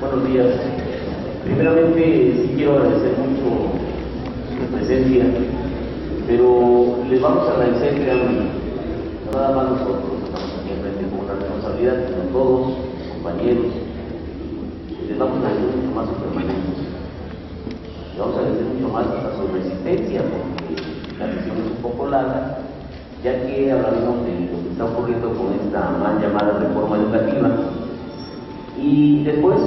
Buenos días. Primeramente, sí quiero agradecer mucho su presencia, pero les vamos a agradecer, créanme, no nada más nosotros estamos aquí enfrente con una responsabilidad, sino todos, compañeros. Les vamos a agradecer mucho más su permanencia. Les vamos a agradecer mucho más a su resistencia, porque la sesión es un poco larga, ya que hablaremos de lo que está ocurriendo con esta mal llamada reforma educativa. Y después,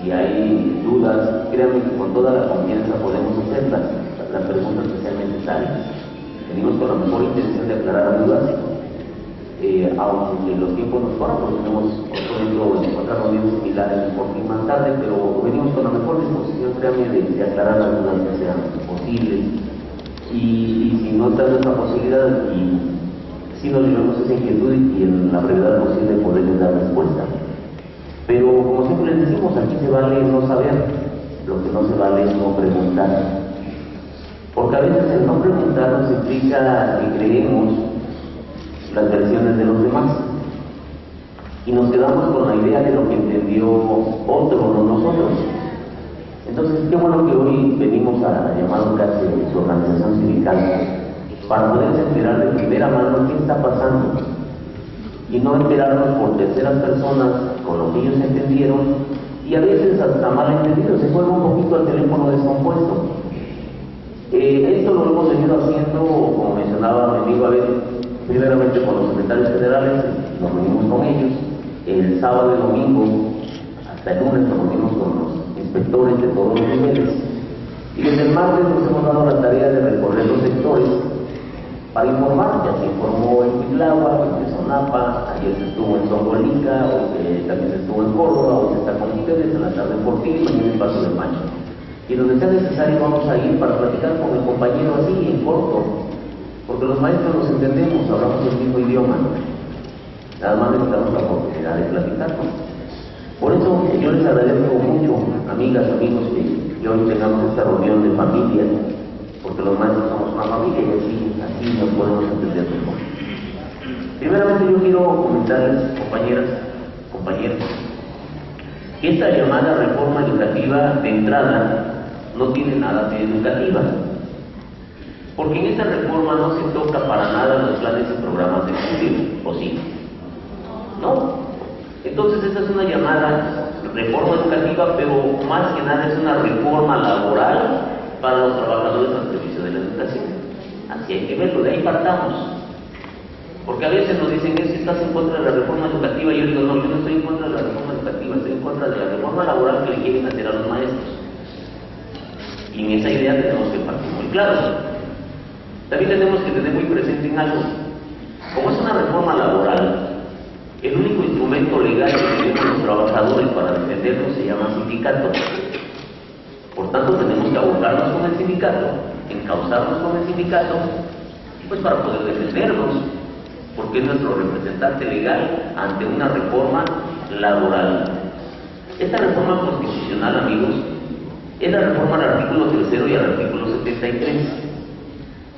si hay dudas, créanme que con toda la confianza podemos hacerlas, las preguntas especialmente necesarias. Venimos con la mejor intención de aclarar dudas, aunque los tiempos nos corran, porque tenemos otras reuniones similares por fin más tarde, pero venimos con la mejor disposición, créanme, de aclarar las dudas que sean posibles. Y si no está nuestra posibilidad, y si nos llevamos esa inquietud y en la brevedad posible poderles dar respuesta. Pero como siempre les decimos, aquí se vale no saber, lo que no se vale es no preguntar. Porque a veces el no preguntar nos implica que creemos las versiones de los demás y nos quedamos con la idea de lo que entendió otro, no nosotros. Entonces, qué bueno que hoy venimos a llamar a su organización sindical para poderse enterar de primera mano qué está pasando y no enterarnos por terceras personas con lo que ellos entendieron y a veces hasta mal entendido, se juega un poquito al teléfono descompuesto. Esto lo hemos venido haciendo, como mencionaba mi amigo Abel, primeramente con los secretarios federales, nos reunimos con ellos, el sábado y domingo, hasta el lunes nos reunimos con los inspectores de todos los niveles, y desde el martes nos hemos dado la tarea de recorrer los sectores para informar. Ya se informó en Cuitlahua, en Sonapa, ayer se estuvo en Zongolica, hoy también se estuvo en Córdoba, hoy se está con ustedes, en la tarde en Portillo y mañana en Paso del Macho. Y donde sea necesario vamos a ir para platicar con el compañero así en corto, porque los maestros nos entendemos, hablamos el mismo idioma, nada más necesitamos la oportunidad de platicar. Por eso yo les agradezco mucho, amigas, amigos, que hoy tengamos esta reunión de familia, porque los maestros somos una familia y así nos podemos entender mejor. Primeramente yo quiero comentarles, compañeras, compañeros, que esta llamada reforma educativa de entrada no tiene nada de educativa, porque en esta reforma no se toca para nada los planes y programas de estudio, ¿o sí? No. Entonces esta es una llamada reforma educativa, pero más que nada es una reforma laboral para los trabajadores al servicio de la educación. Así hay que verlo, de ahí partamos. Porque a veces nos dicen que si estás en contra de la reforma educativa, y yo digo, no, yo no estoy en contra de la reforma educativa, estoy en contra de la reforma laboral que le quieren hacer a los maestros. Y en esa idea tenemos que partir muy claro. También tenemos que tener muy presente en algo. Como es una reforma laboral, el único instrumento legal que tenemos los trabajadores para defendernos se llama sindicato. Por tanto, tenemos que abocarnos con el sindicato, encauzarnos con el sindicato, pues para poder defendernos, porque es nuestro representante legal ante una reforma laboral. Esta reforma constitucional, amigos, es la reforma al artículo 3 y al artículo 73.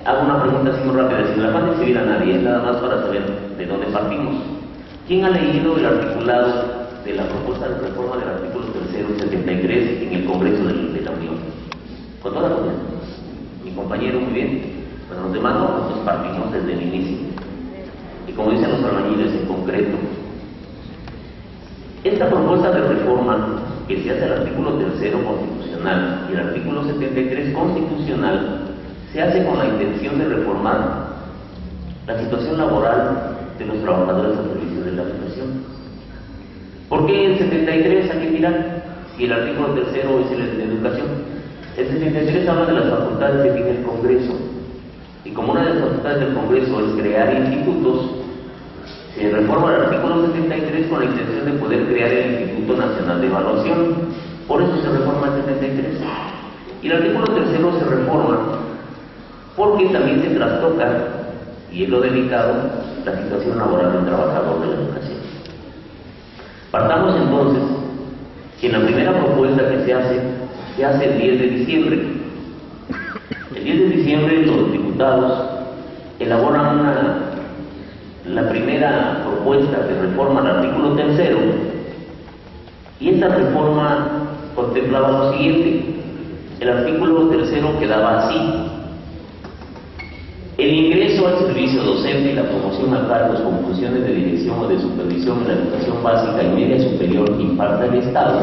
Hago una pregunta así muy rápida, si la van a exhibir a nadie, nada más para saber de dónde partimos. ¿Quién ha leído el articulado de la propuesta de reforma del artículo 3 y 73 en el Congreso de la Unión? Con toda la confianza. Mi compañero, muy bien. Bueno, los demás no, nosotros partimos desde el inicio. Y como dicen los albañiles en concreto, esta propuesta de reforma que se hace al artículo 3 constitucional y el artículo 73 constitucional se hace con la intención de reformar la situación laboral de los trabajadores al servicio de la educación. ¿Por qué el 73 hay que mirar? Si el artículo 3 es el de educación. El 73 habla de las facultades que tiene el Congreso. Y como una de las facultades del Congreso es crear institutos, se reforma el artículo 73 con la intención de poder crear el Instituto Nacional de Evaluación. Por eso se reforma el 73. Y el artículo 3 se reforma porque también se trastoca, y es lo delicado, la situación laboral del trabajador de la educación. Partamos entonces que en la primera propuesta que se hace el 10 de diciembre. El 10 de diciembre los diputados elaboran la primera propuesta de reforma al artículo 3 Y esta reforma contemplaba lo siguiente. El artículo 3º quedaba así: el ingreso al servicio docente y la promoción a cargos con funciones de dirección o de supervisión en la educación básica y media superior que imparta el Estado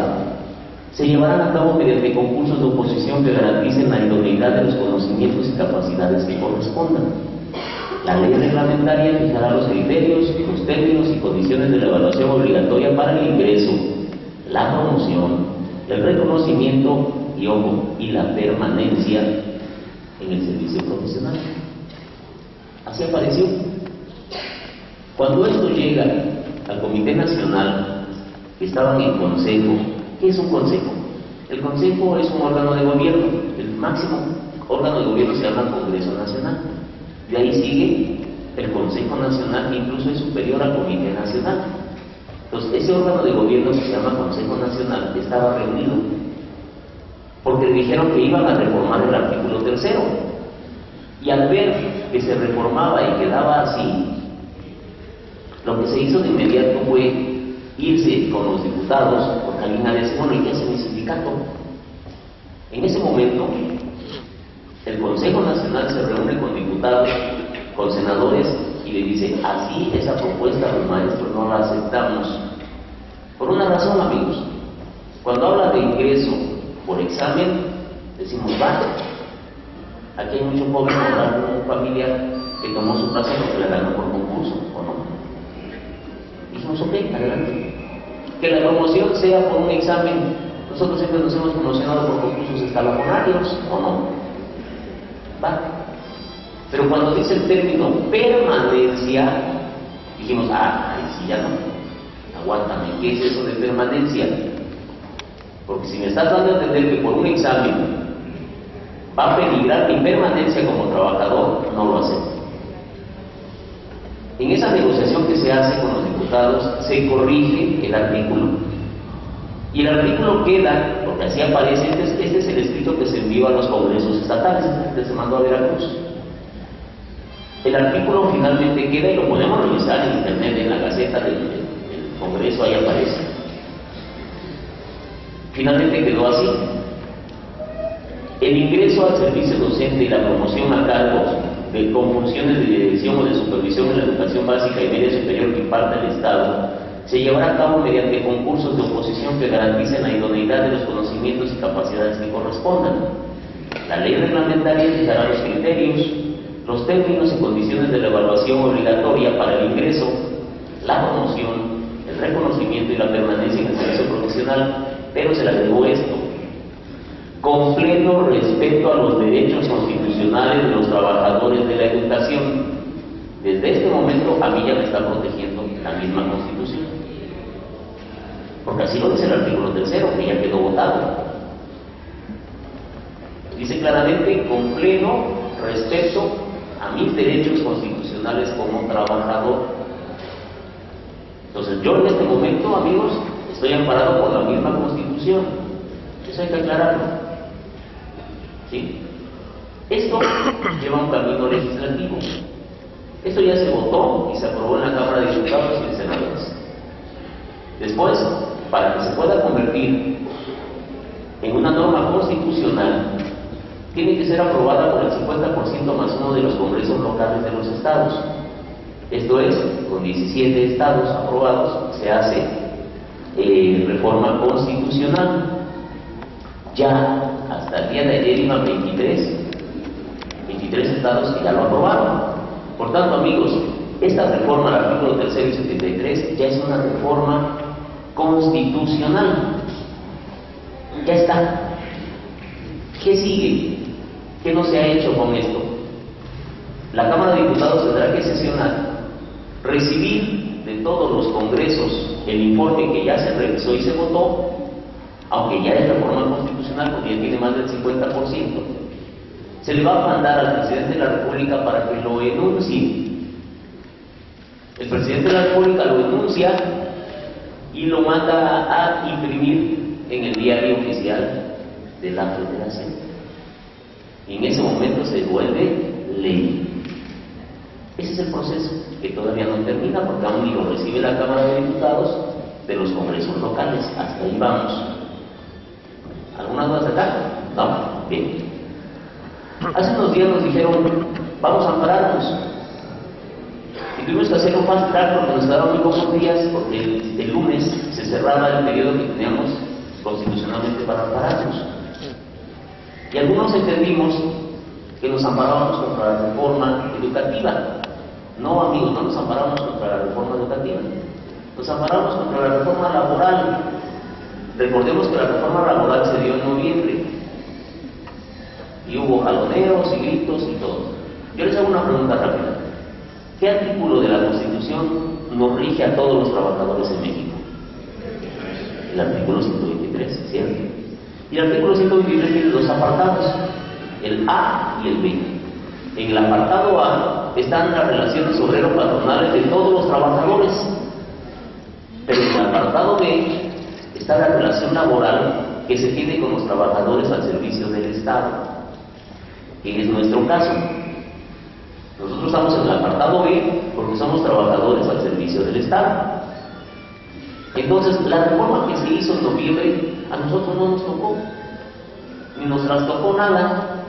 se llevarán a cabo mediante concursos de oposición que garanticen la idoneidad de los conocimientos y capacidades que correspondan. La ley reglamentaria fijará los criterios, los términos y condiciones de la evaluación obligatoria para el ingreso, la promoción, el reconocimiento y la permanencia en el servicio profesional. Así apareció. Cuando esto llega al Comité Nacional, que estaban en consejo. ¿Qué es un consejo? El consejo es un órgano de gobierno. El máximo órgano de gobierno se llama Congreso Nacional. De ahí sigue el Consejo Nacional, que incluso es superior al Comité Nacional. Entonces, ese órgano de gobierno que se llama Consejo Nacional estaba reunido porque dijeron que iban a reformar el artículo 3º. Y al ver que se reformaba y quedaba así, lo que se hizo de inmediato fue irse con los diputados, porque alguien ha dicho, bueno, ¿y qué hace mi sindicato? En ese momento, el Consejo Nacional se reúne con diputados, con senadores, y le dice, así esa propuesta los maestros no la aceptamos. Por una razón, amigos. Cuando habla de ingreso por examen, decimos, vale, aquí hay mucho pobre con un familiar que tomó su plaza porque la ganó por concurso, ¿o no? Dijimos, ok, adelante. Que la promoción sea por un examen. Nosotros siempre nos hemos promocionado por concursos escalafonarios, ¿o no? Va. Pero cuando dice el término permanencia, dijimos, si ya no, aguántame, ¿qué es eso de permanencia? Porque si me estás dando a entender que por un examen va a peligrar mi permanencia como trabajador, no lo acepto. En esa negociación que se hace con los diputados, se corrige el artículo. Y el artículo queda, porque así aparece, este es el escrito que se envió a los congresos estatales, que se mandó a Veracruz. El artículo finalmente queda y lo podemos revisar en internet, en la Gaceta del Congreso, ahí aparece. Finalmente quedó así: el ingreso al servicio docente y la promoción a cargos con funciones de dirección o de supervisión en la educación básica y media superior que imparta el Estado se llevará a cabo mediante concursos de oposición que garanticen la idoneidad de los conocimientos y capacidades que correspondan. La ley reglamentaria fijará los criterios, los términos y condiciones de la evaluación obligatoria para el ingreso, la promoción, el reconocimiento y la permanencia en el servicio profesional, pero se le agregó esto: con pleno respeto a los derechos constitucionales de los trabajadores de la educación. Desde este momento a mí ya me está protegiendo la misma Constitución, porque así lo dice el artículo 3º, que ya quedó votado. Dice claramente: con pleno respeto a mis derechos constitucionales como trabajador. Entonces yo en este momento, amigos, estoy amparado por la misma Constitución. Eso hay que aclararlo. ¿Sí? Esto lleva un camino legislativo. Esto ya se votó y se aprobó en la Cámara de Diputados y de Senadores. Después, para que se pueda convertir en una norma constitucional, tiene que ser aprobada por el 50% más uno de los congresos locales de los estados. Esto es, con 17 estados aprobados, se hace reforma constitucional. Ya hasta el día de ayer iban 23 estados que ya lo aprobaron. Por tanto, amigos, esta reforma al artículo 3º y 73 ya es una reforma constitucional. Ya está. ¿Qué sigue? ¿Qué no se ha hecho con esto? La Cámara de Diputados tendrá que sesionar, recibir de todos los congresos el informe que ya se revisó y se votó, aunque ya es reforma constitucional porque ya tiene más del 50%. Se le va a mandar al presidente de la República para que lo enuncie. El presidente de la República lo enuncia y lo manda a imprimir en el diario oficial de la Federación. Y en ese momento se vuelve ley. Ese es el proceso, que todavía no termina porque aún ni lo recibe la Cámara de Diputados de los congresos locales. Hasta ahí vamos. ¿Alguna duda de acá? No. Bien. Hace unos días nos dijeron, vamos a ampararnos. Y tuvimos que hacerlo fast track porque nos quedaron muy pocos días, porque el lunes se cerraba el periodo que teníamos constitucionalmente para ampararnos. Y algunos entendimos que nos amparábamos contra la reforma educativa. No, amigos, no nos amparamos contra la reforma educativa. Nos amparamos contra la reforma laboral. Recordemos que la reforma laboral se dio en noviembre. Y hubo jaloneos y gritos y todo. Yo les hago una pregunta rápida. ¿Qué artículo de la Constitución nos rige a todos los trabajadores en México? El artículo 123, ¿cierto? Y el artículo 123 tiene dos apartados, el A y el B. En el apartado A están las relaciones obrero-patronales de todos los trabajadores, pero en el apartado B está la relación laboral que se tiene con los trabajadores al servicio del Estado, que es nuestro caso. Nosotros estamos en el apartado B porque somos trabajadores al servicio del Estado. Entonces, la reforma que se hizo en noviembre a nosotros no nos tocó, ni nos trastocó nada,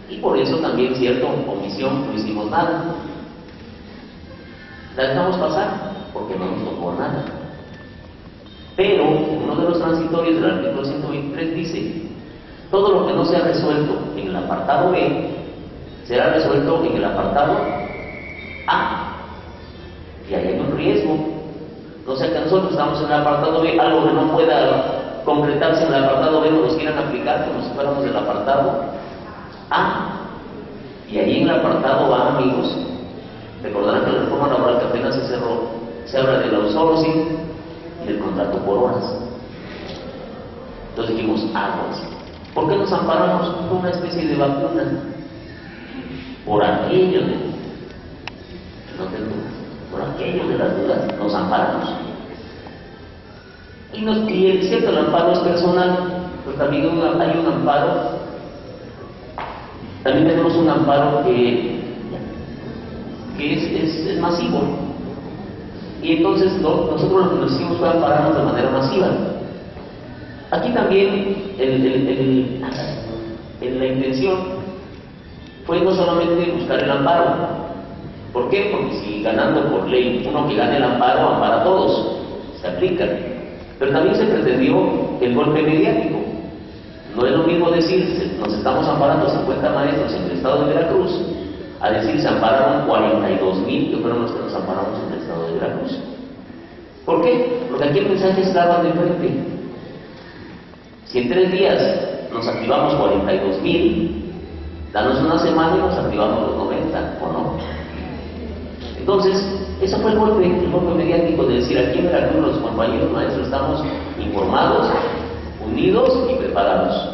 y por eso también, cierto, omisión, no hicimos nada. La dejamos pasar porque no nos tocó nada. Pero uno de los transitorios del artículo 123 dice: todo lo que no sea resuelto en el apartado B será resuelto en el apartado A. Y ahí hay un riesgo. No sea que nosotros estamos en el apartado B, algo que no pueda concretarse en el apartado B nos quieran aplicar como si fuéramos del apartado A. Y ahí en el apartado A, amigos, recordarán que la reforma laboral que apenas se cerró, se habla del outsourcing y del contrato por horas. Entonces dijimos, aguas. ¿Por qué nos amparamos con una especie de vacuna? Por aquello de, no tengo, por aquello de las dudas, nos amparamos. Y es cierto, el amparo es personal, pero también hay un amparo, también tenemos un amparo que es masivo. Y entonces nosotros lo que nos hicimos fue ampararnos de manera masiva. Aquí también la intención fue no solamente buscar el amparo. ¿Por qué? Porque si ganando por ley uno que gane el amparo, ampara a todos, se aplica. Pero también se pretendió el golpe mediático. No es lo mismo decir, nos estamos amparando 50 maestros en el estado de Veracruz, a decir, se ampararon 42,000 que fueron los que nos amparamos en el estado de Veracruz. ¿Por qué? Porque aquí el mensaje estaba de frente. Si en 3 días nos activamos 42,000, danos una semana y nos activamos los 90, ¿o no? Entonces, ese fue el golpe mediático de decir, aquí en Veracruz los compañeros maestros estamos informados, unidos y preparados.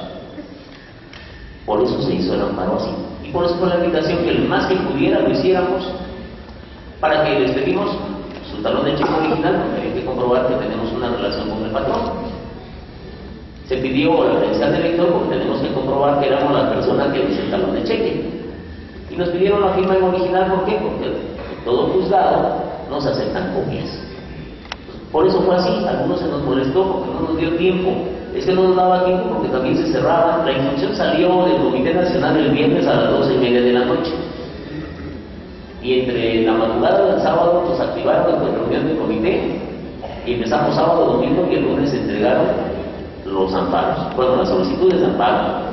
Por eso se hizo el amparo así. Y por eso fue la invitación que el más que pudiera lo hiciéramos, para que les pedimos su talón de cheque original, porque hay que comprobar que tenemos una relación con el patrón. Se pidió la credencial de lector porque tenemos que comprobar que éramos la persona que dice el talón de cheque. Y nos pidieron la firma en original, ¿por qué? Porque en todo juzgado no se aceptan copias. Por eso fue así, a algunos se nos molestó porque no nos dio tiempo. Es que no nos daba tiempo porque también se cerraba. La instrucción salió del Comité Nacional el viernes a las 12:30 de la noche. Y entre la madrugada del sábado nos activaron en reunión del comité y empezamos sábado, domingo y el lunes se entregaron los amparos, bueno, las solicitudes de amparo.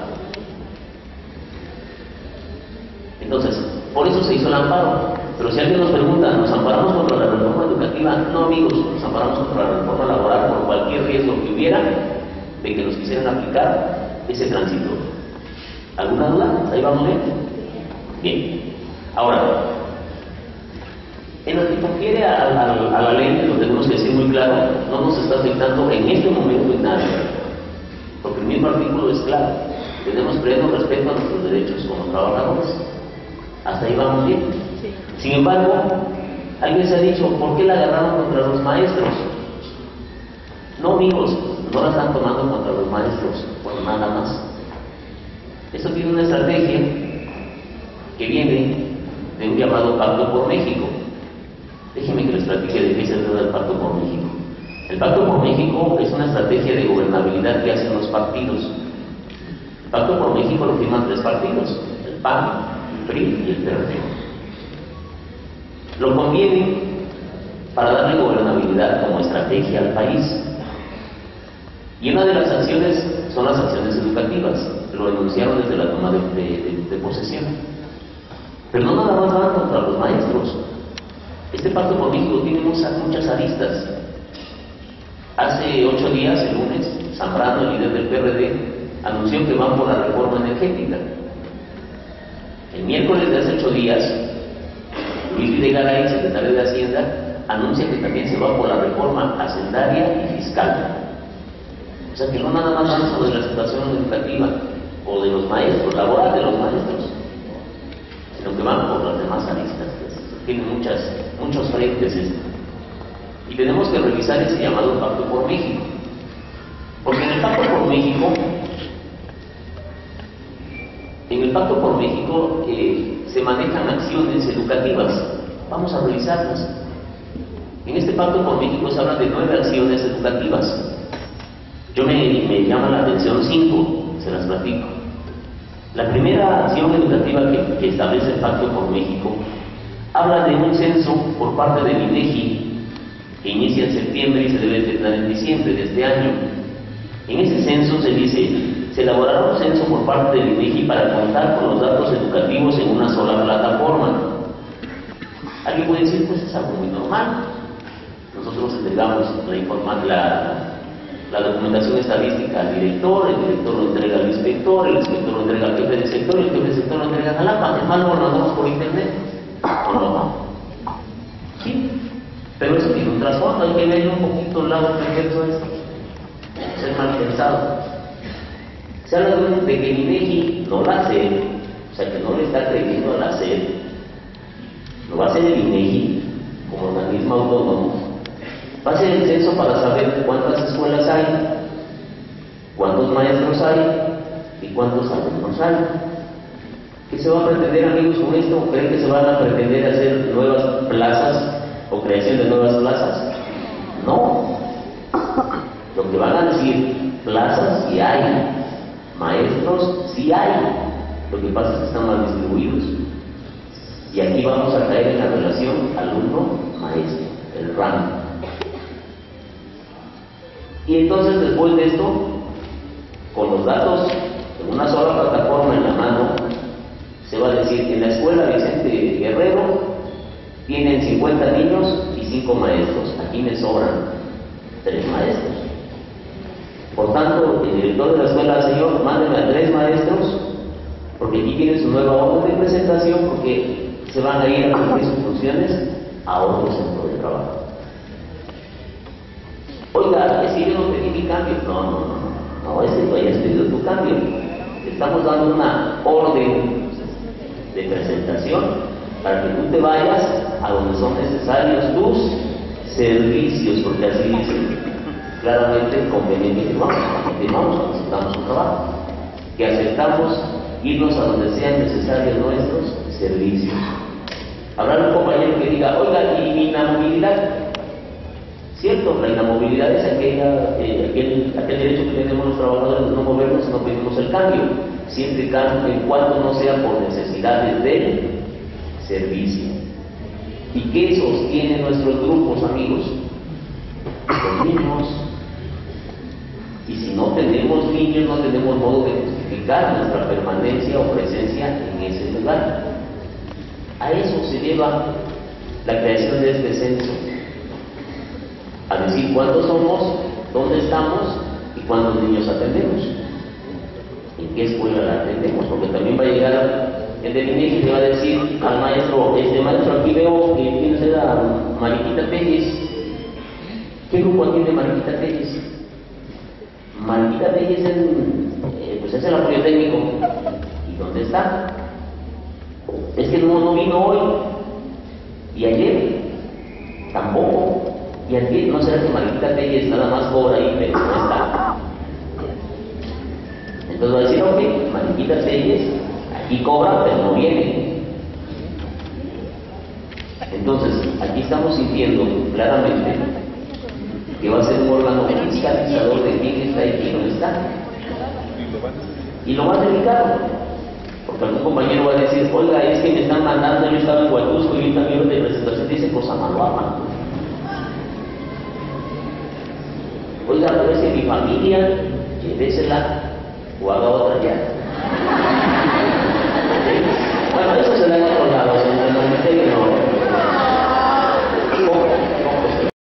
Entonces, por eso se hizo el amparo. Pero si alguien nos pregunta, ¿nos amparamos contra la reforma educativa? No, amigos, nos amparamos contra la reforma laboral por cualquier riesgo que hubiera de que nos quisieran aplicar ese tránsito. ¿Alguna duda? ¿Ahí vamos bien? Bien. Ahora, en lo que confiere a la ley, lo tenemos que decir muy claro, no nos está afectando en este momento en nada. Porque el mismo artículo es claro. Tenemos pleno respeto a nuestros derechos como trabajadores. Hasta ahí vamos bien. Sí. Sin embargo, alguien se ha dicho, ¿por qué la agarraron contra los maestros? No, amigos, no la están tomando contra los maestros, por nada más. Esto tiene una estrategia que viene de un llamado Pacto por México. Déjenme que les platique de qué se trata el Pacto por México. El Pacto por México es una estrategia de gobernabilidad que hacen los partidos. El Pacto por México lo firman 3 partidos, el PAN, el PRI y el PRD. Lo conviene para darle gobernabilidad como estrategia al país. Y una de las acciones son las acciones educativas, lo enunciaron desde la toma de posesión. Pero no nada más van contra los maestros. Este Pacto por México tiene muchas aristas. Hace 8 días, el lunes, Zambrano, el líder del PRD, anunció que van por la reforma energética. El miércoles de hace 8 días, Luis Videgaray, secretario de Hacienda, anuncia que también se va por la reforma hacendaria y fiscal. O sea que no nada más van sobre la situación educativa o de los maestros, laboral de los maestros, sino que van por las demás aristas. Tiene muchos frentes esto. Y tenemos que revisar ese llamado Pacto por México. Porque en el Pacto por México se manejan acciones educativas. Vamos a revisarlas. En este Pacto por México se habla de 9 acciones educativas. Me llama la atención 5, se las platico. La primera acción educativa que establece el Pacto por México habla de un censo por parte del INEGI que inicia en septiembre y se debe terminar en diciembre de este año. En ese censo se dice: se elaborará un censo por parte del INEGI para contar con los datos educativos en una sola plataforma. Alguien puede decir, pues es algo muy normal. Nosotros entregamos la documentación estadística al director, el director lo entrega al inspector, el inspector lo entrega al jefe de sector, y el jefe de sector lo entrega a Jalapa. Es malo, lo mandamos por internet. No. Sí, pero eso tiene un trasfondo, hay que ver un poquito el lado perverso de esto. Ser mal pensado. Se habla de que el INEGI no va a hacer, o sea que no le está creyendo al hacer, lo va a hacer el INEGI como organismo autónomo. Va a hacer el censo para saber cuántas escuelas hay, cuántos maestros hay y cuántos alumnos hay. ¿Qué se va a pretender, amigos, con esto? ¿Creen que se van a pretender hacer nuevas plazas o creación de nuevas plazas? No. Lo que van a decir, plazas sí hay, maestros sí hay. Lo que pasa es que están mal distribuidos. Y aquí vamos a caer en la relación alumno-maestro, el rango. Y entonces, después de esto, con los datos en una sola plataforma en la mano, se va a decir que en la escuela Vicente Guerrero tienen 50 niños y 5 maestros. Aquí me sobran 3 maestros. Por tanto, el director de la escuela, señor, mándeme a 3 maestros, porque aquí tiene su nueva orden de presentación, porque se van a ir a cumplir sus funciones a otro centro de trabajo. Oiga, es que yo no pedí mi cambio. No, es que tú hayas pedido tu cambio. Estamos dando una orden de presentación para que tú te vayas a donde son necesarios tus servicios, porque así dice claramente el convenio que firmamos cuando aceptamos un trabajo, que aceptamos irnos a donde sean necesarios nuestros servicios. Habrá un compañero que diga, oiga, ¿y mi inamovilidad? Cierto, la inamovilidad es aquel derecho que tenemos los trabajadores de no movernos si no pedimos el cambio, siempre y cuando no sea por necesidades del servicio. ¿Y qué sostiene nuestros grupos, amigos? Los niños. Y si no tenemos niños, no tenemos modo de justificar nuestra permanencia o presencia en ese lugar. A eso se lleva la creación de este censo. A decir cuántos somos, dónde estamos y cuántos niños atendemos. ¿En qué escuela la atendemos? Porque también va a llegar el del INEGI y le va a decir al maestro, maestro, aquí veo que tienes a Mariquita Telles. ¿Qué grupo atiende Mariquita Telles? Mariquita Telles pues es el apoyo técnico. ¿Y dónde está? Es que no vino hoy. Y ayer tampoco. Y aquí no será que Mariquita Telles nada más cobra ahí, pero no está. Entonces va a decir, ok, Mariquita Telles aquí cobra, pero no viene. Entonces, aquí estamos sintiendo claramente que va a ser un órgano fiscalizador de quién está y quién no está. Y lo más delicado, porque algún compañero va a decir, oiga, es que me están mandando, yo estaba en Huatusco y ahorita mi de presentación dice Cosamaloapan. Oiga, pero es que mi familia, llévesela o haga otra ya.